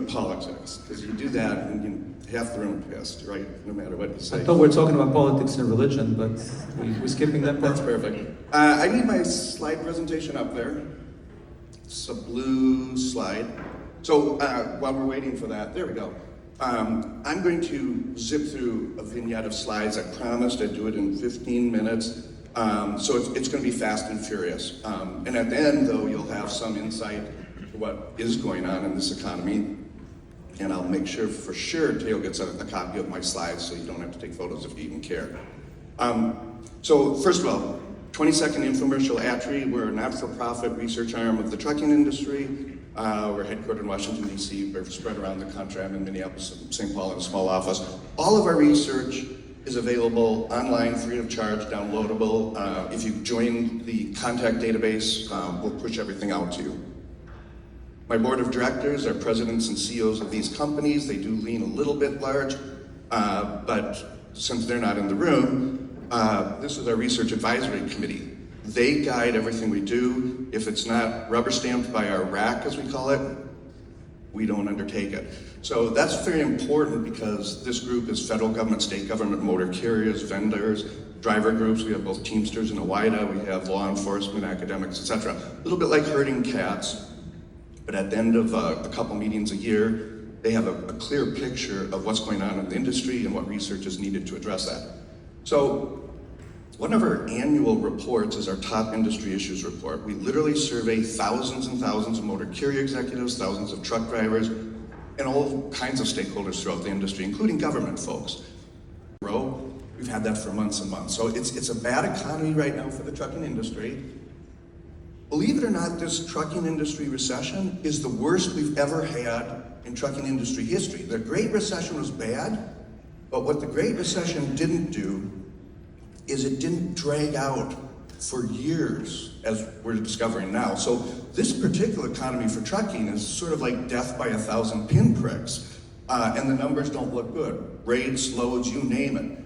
politics, because you do that and half the room pissed, right? No matter what you say. I thought we were talking about politics and religion, but we're skipping that part. That's perfect. I need my slide presentation up there. It's a blue slide. So while we're waiting for that, there we go. I'm going to zip through a vignette of slides. I promised I'd do it in 15 minutes. So it's going to be fast and furious. And at the end, though, you'll have some insight to what is going on in this economy. And I'll make sure, for sure, Teo gets a copy of my slides so you don't have to take photos if you even care. So first of all, 20-second infomercial Atri. We're a not-for-profit research arm of the trucking industry. We're headquartered in Washington, D.C. We're spread around the country. I'm in Minneapolis, St. Paul in a small office. All of our research is available online, free of charge, downloadable. If you join the contact database, we'll push everything out to you. My board of directors are presidents and CEOs of these companies. They do lean a little bit large, but since they're not in the room, this is our research advisory committee. They guide everything we do. If it's not rubber stamped by our RAC, as we call it, we don't undertake it. So that's very important because this group is federal government, state government, motor carriers, vendors, driver groups. We have both Teamsters and OOIDA. We have law enforcement, academics, etc. A little bit like herding cats. But at the end of a couple meetings a year, they have a clear picture of what's going on in the industry and what research is needed to address that. So one of our annual reports is our top industry issues report. We literally survey thousands and thousands of motor carrier executives, thousands of truck drivers, and all kinds of stakeholders throughout the industry, including government folks. We've had that for months and months. So it's a bad economy right now for the trucking industry. Believe it or not, this trucking industry recession is the worst we've ever had in trucking industry history. The Great Recession was bad, but what the Great Recession didn't do is it didn't drag out for years, as we're discovering now. So this particular economy for trucking is sort of like death by 1,000 pinpricks, and the numbers don't look good. Rates, loads, you name it.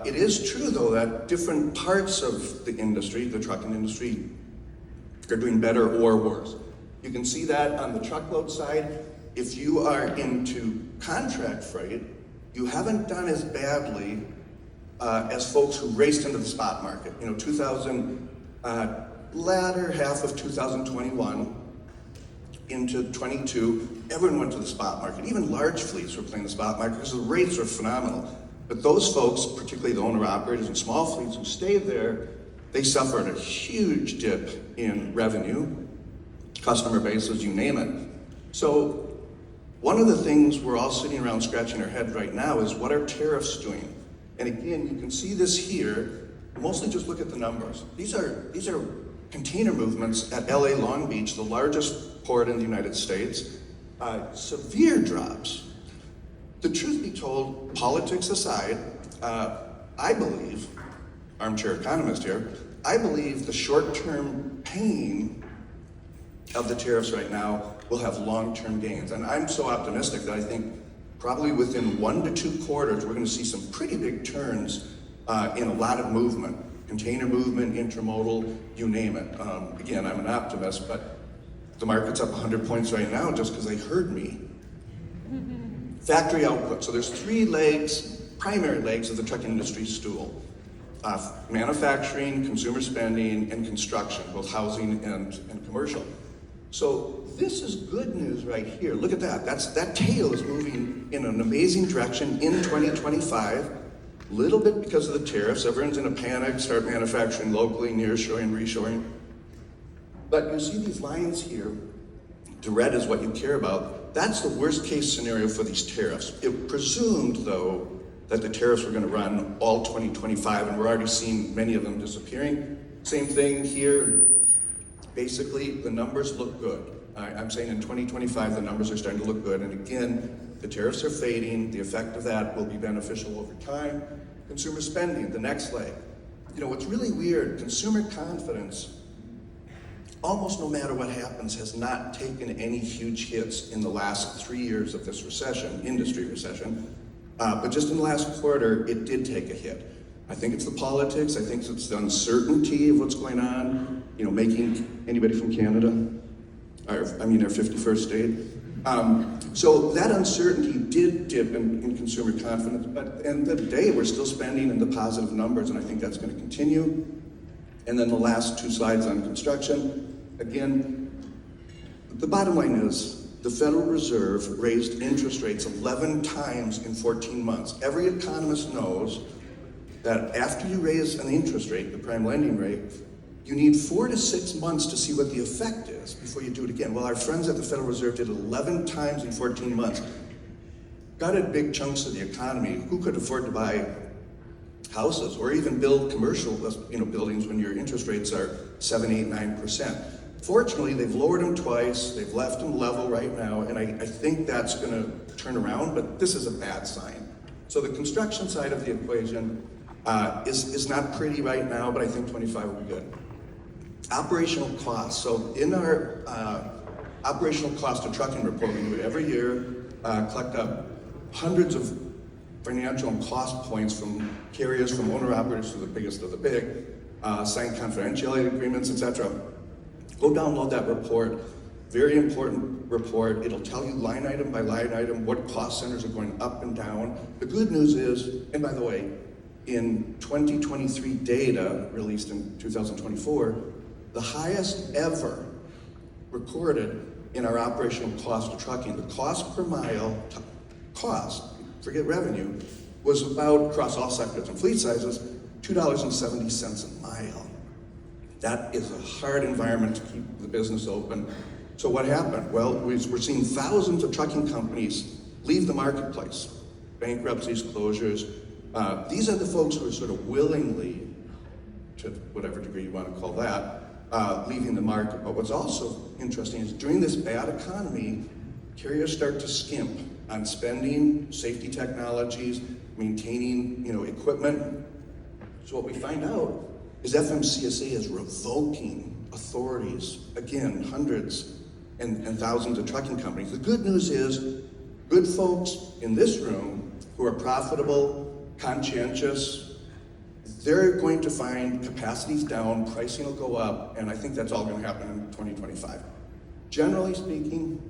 It is true, though, that different parts of the industry, the trucking industry, are doing better or worse. You can see that on the truckload side. If you are into contract freight, you haven't done as badly as folks who raced into the spot market. You know, latter half of 2021 into 22, everyone went to the spot market. Even large fleets were playing the spot market because the rates were phenomenal. But those folks, particularly the owner-operators and small fleets who stayed there, they suffered a huge dip in revenue, customer bases, you name it. So one of the things we're all sitting around scratching our head right now is what are tariffs doing? And again, you can see this here. Mostly just look at the numbers. These are container movements at LA Long Beach, the largest port in the United States. Severe drops. The truth be told, politics aside, I believe, armchair economist here, I believe the short-term pain of the tariffs right now will have long-term gains. And I'm so optimistic that I think probably within 1 to 2 quarters, we're going to see some pretty big turns in a lot of movement. Container movement, intermodal, you name it. Again, I'm an optimist, but the market's up 100 points right now just because they heard me. Factory output. So there's 3 legs, primary legs of the trucking industry stool. Manufacturing, consumer spending, and construction, both housing and commercial. So this is good news right here. Look at that. That tail is moving in an amazing direction in 2025. A little bit because of the tariffs. Everyone's in a panic, start manufacturing locally, nearshoring, reshoring. But you see these lines here. The red is what you care about. That's the worst case scenario for these tariffs. It presumed, though, that the tariffs were going to run all 2025, and we're already seeing many of them disappearing. Same thing here. Basically, the numbers look good. I'm saying in 2025, the numbers are starting to look good. And again, the tariffs are fading. The effect of that will be beneficial over time. Consumer spending, the next leg. You know, what's really weird, consumer confidence, almost no matter what happens, has not taken any huge hits in the last 3 years of this recession, industry recession. But just in the last quarter, it did take a hit. I think it's the politics. I think it's the uncertainty of what's going on. You know, making anybody from Canada, our 51st state. So that uncertainty did dip in consumer confidence, but at the end of the day, we're still spending in the positive numbers, and I think that's going to continue. And then the last two slides on construction. Again, the bottom line is the Federal Reserve raised interest rates 11 times in 14 months. Every economist knows that after you raise an interest rate, the prime lending rate, you need 4 to 6 months to see what the effect is before you do it again. Well, our friends at the Federal Reserve did 11 times in 14 months. Gutted big chunks of the economy. Who could afford to buy houses or even build commercial buildings when your interest rates are 7, 8, 9%? Fortunately, they've lowered them twice. They've left them level right now, and I think that's going to turn around, but this is a bad sign. So the construction side of the equation is not pretty right now, but I think 25 will be good. Operational costs. So in our operational cost of trucking report, we do it every year, collect up hundreds of financial and cost points from carriers, from owner-operators to the biggest of the big, sign confidentiality agreements, etc. Go download that report. Very important report. It'll tell you line item by line item what cost centers are going up and down. The good news is, and by the way, in 2023 data released in 2024, the highest ever recorded in our operational cost of trucking. The cost per mile, cost, forget revenue, was about, across all sectors and fleet sizes, $2.70 a mile. That is a hard environment to keep the business open. So what happened? Well, we're seeing thousands of trucking companies leave the marketplace. Bankruptcies, closures. These are the folks who are sort of willingly, to whatever degree you want to call that, leaving the market. But what's also interesting is during this bad economy, carriers start to skimp on spending, safety technologies, maintaining equipment. So what we find out is FMCSA is revoking authorities, again, hundreds and thousands of trucking companies. The good news is good folks in this room who are profitable, conscientious, they're going to find capacities down, pricing will go up, and I think that's all going to happen in 2025. Generally speaking,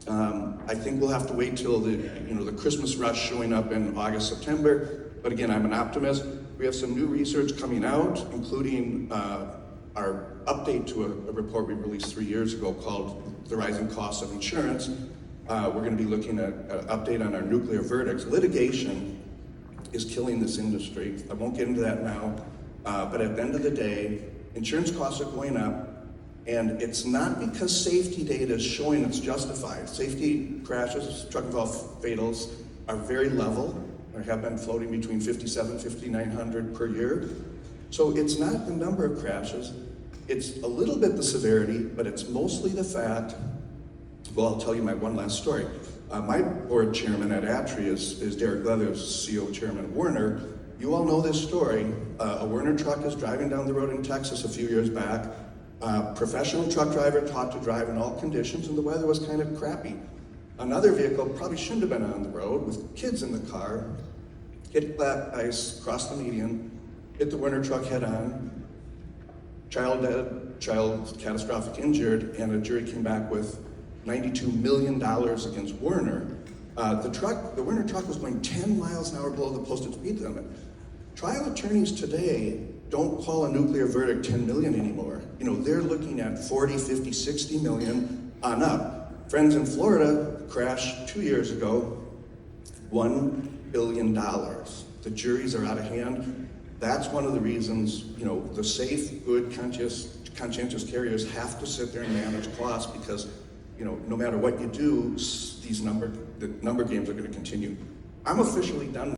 I think we'll have to wait till the Christmas rush showing up in August, September. But again, I'm an optimist. We have some new research coming out, including our update to a report we released 3 years ago called The Rising Costs of Insurance. We're going to be looking at an update on our nuclear verdicts. Litigation is killing this industry. I won't get into that now, but at the end of the day, insurance costs are going up, and it's not because safety data is showing it's justified. Safety crashes, truck involved fatals, are very level. There have been floating between 57, 5,900 per year. So it's not the number of crashes, it's a little bit the severity, but it's mostly the fact, well, I'll tell you my one last story. My board chairman at Atri is Derek Leathers, CEO chairman of Werner. You all know this story. A Werner truck is driving down the road in Texas a few years back. Professional truck driver taught to drive in all conditions, and the weather was kind of crappy. Another vehicle probably shouldn't have been on the road with kids in the car, hit black ice, crossed the median, hit the Werner truck head on, child dead, child catastrophic injured, and a jury came back with $92 million against Werner. The Werner truck was going 10 miles an hour below the posted speed limit. Trial attorneys today don't call a nuclear verdict 10 million anymore. They're looking at 40, 50, 60 million on up. Friends in Florida crashed 2 years ago, $1 billion. The juries are out of hand. That's one of the reasons, the safe, good, conscientious carriers have to sit there and manage costs because, no matter what you do, the number games are going to continue. I'm officially done.